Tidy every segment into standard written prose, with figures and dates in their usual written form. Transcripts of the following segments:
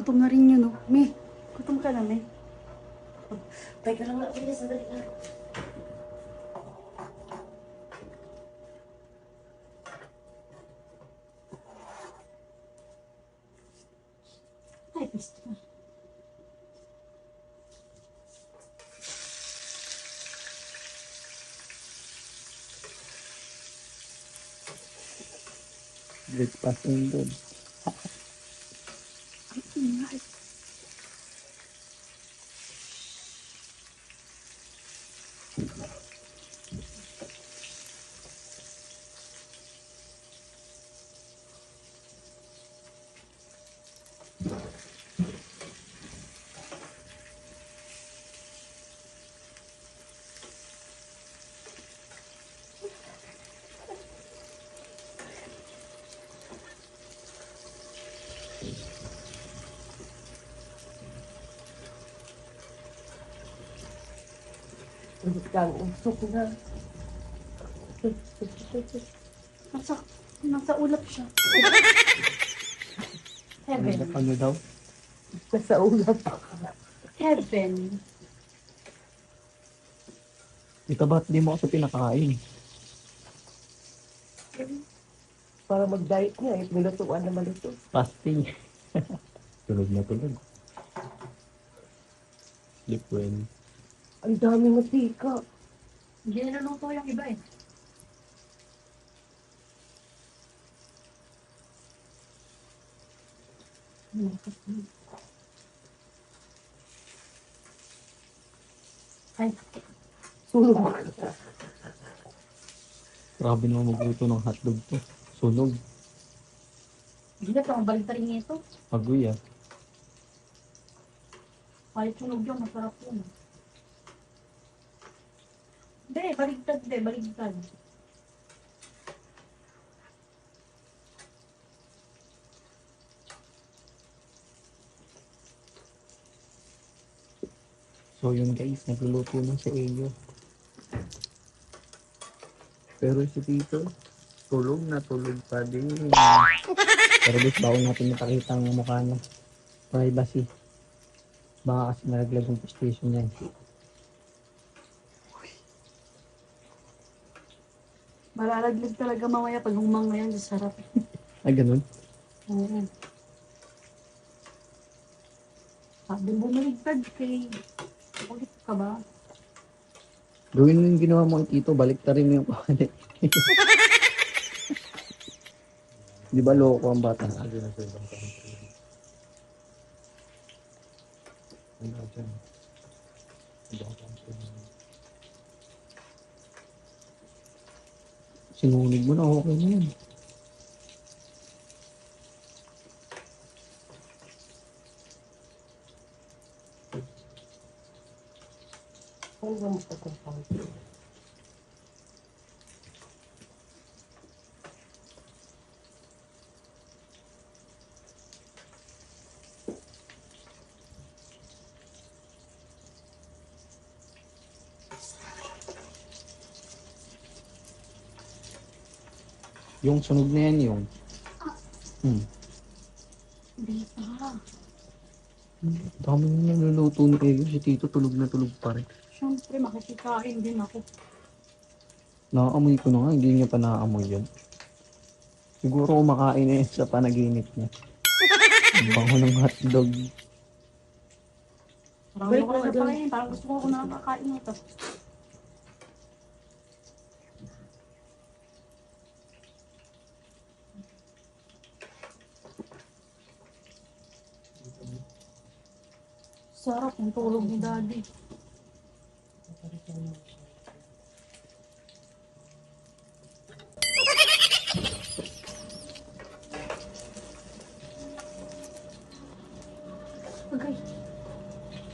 gutom na rin yun, no? Me, gutom ka na, me. Teka lang nga, bilis, sandali lang. Ay, pista ka. Breakfast yun doon. Ang ingay. Ulit kang usok na. Nasa ulap siya. Heaven. Ano daw? Nasa ulap. Heaven. Ito ba't di mo kasi pinakain? Para mag-diet niya, nilutuan na malito. Fasting. Tulog na tulog. Liquid. Ang daming matika. Hindi niluluto yung iba eh. Ay, Sunog. Grabe naman magluto ng hotdog to. Sunog. hindi na ito ang baliktarin niya ito. Agoy ah. Kahit sunog yun, masarap yun. Hindi, baligtad hindi, baligtad. So yun guys, nagluluto na si Eyo. Pero si Tito, tulog na tulog pa din. Pero guys, bawal natin napakita ang mukha niya. Privacy. Baka kasi nalaglag yung station niya. Malalaglag talaga mamaya pag humang ngayon sa sarap. Ay, ganun. Oo. Sabi bumaligtad kay... Ulit ka ba? Gawin mo yung ginawa mo kay Tito, balik ta rin mo yung pakalit. Di ba loko ang bata? Sinunig mo na, okay na yan. Ano ba mo ito? Yung sunog na yan yung... Hindi pa. Dami na naluluto ni Eyo. Si Tito tulog na tulog pa rin. Siyempre, makikikain din ako. Nakaamoy ko na nga, hindi niya pa nakaamoy yun. Siguro kumakain na yun sa panaginip niya. Ang bango ng hotdog. Parang Balik ako mo na nga doon. kakain. Parang gusto ko nakakain ito. Sarap ng tulog ni Daddy. Okay.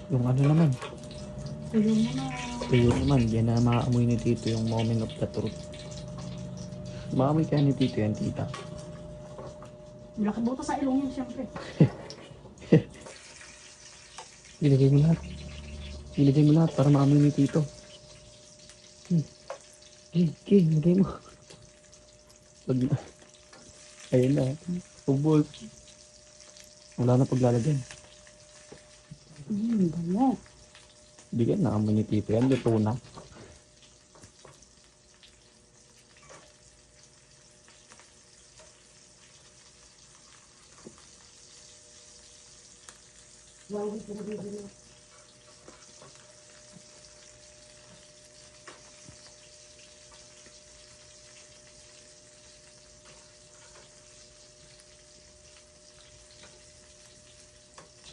Yung ano naman, Ayun mo na. tuyo naman, yan na maamoy ni Tito yung moment of the truth. Maamoy kaya ni Tito yan, tita. Malaki buto sa ilong yun, siyempre. Ilagay mo lahat. Ilagay mo lahat para maamoy ni Tito. Okay, ilagay mo. Pag... Ayun na. Ubol. Wala na paglalagyan. Bango. Bigyan na kami ni Tito yan. Luto na.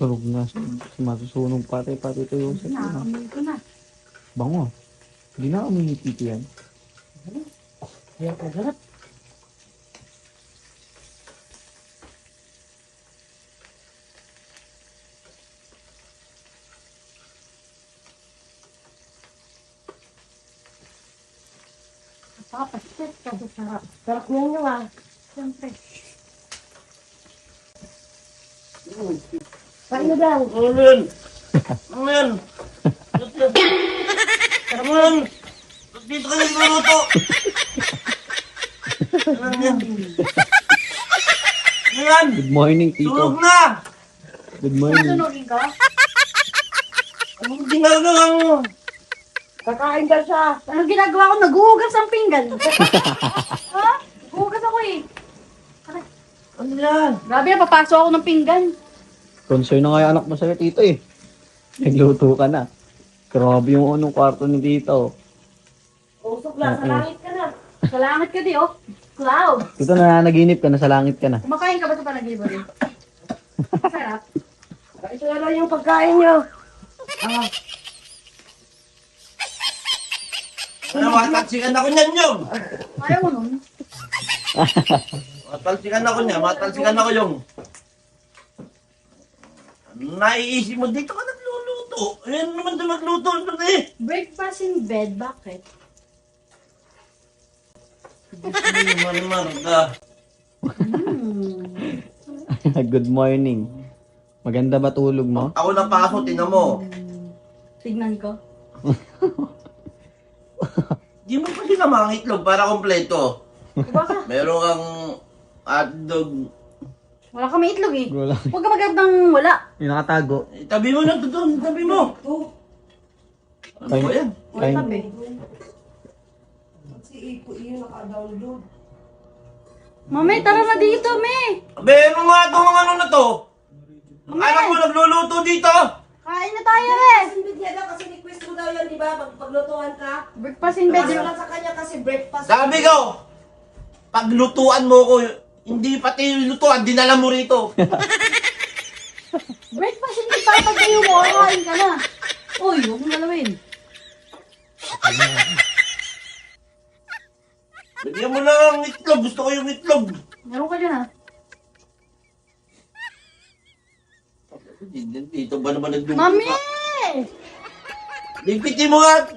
Sunog na. Masusunog pati ito yung set. Nakamoy ko na. Bango. Hindi na kami ni Tito yan. Kaya kagarap. Papasit ka sa sarap. Sarap niyan nyo ah. Siyempre. Paano daw? Amen! Amen! Amen! Dito kayo luluto! Amen! Amen! Good morning, Tito. Tulog na! Good morning. Sunugin ka? Anong ginagawa mo? Kakain daw siya. Ano ginagawa ko? Naghuhugas ang pinggan. Ha? Hugas ako eh. Ano yan? Grabe na, papasok ako ng pinggan. Concern na nga yung anak mo sa'yo, Tito eh. Nagluto ka na. Grabe yung unong kwarto ni Tito. Usok lang, sa langit ka na. Sa langit ka di, oh. Cloud. Tito, nananaginip ka na, sa langit ka na. Kumakain ka ba sa panaginip mo rin? Masarap. Ito na lang yung pagkain nyo. Ano, matalsikan ako niyan yung! Ayaw mo nun. Matalsikan ako niya, matalsikan ako yung! Naiisip mo, dito ka nagluluto. Ayan naman doon magluto. Ano eh? Breakfast in bed, bakit? Marimar ka. Good morning. Maganda ba tulog mo? Ako na paso, tingnan mo. Tignan ko. Di mo pa sila mga itlog para kompleto. Iba ka. Meron kang hotdog. Wala kami itlog eh. Wala. Huwag ka maghanap ng wala. Yung nakatago. Itabi mo na ito doon, itabi mo. Ano ba yan? Wala Kain. tabi. Si Ipo yun naka-download. Mami, tara na dito, me. Abe, ano nga itong mga ano na to? Anak mo nagluluto dito? Kain na tayo, eh. Kasi niya daw kasi request mo daw yan, di ba? Paglutuan ka. Breakfast in bed. Kasi lang sa kanya kasi breakfast. Sabi ko, paglutuan mo ko, hindi pati lutuan, dinala mo rito. Breakfast in bed, para pag kayo mo, kain ka na. Uy, huwag mong galawin. Bigyan mo na ang itlog, gusto ko yung itlog. Meron ka dyan, ha? Dito ba naman nagluluto? Mami! Lipitin mo nga.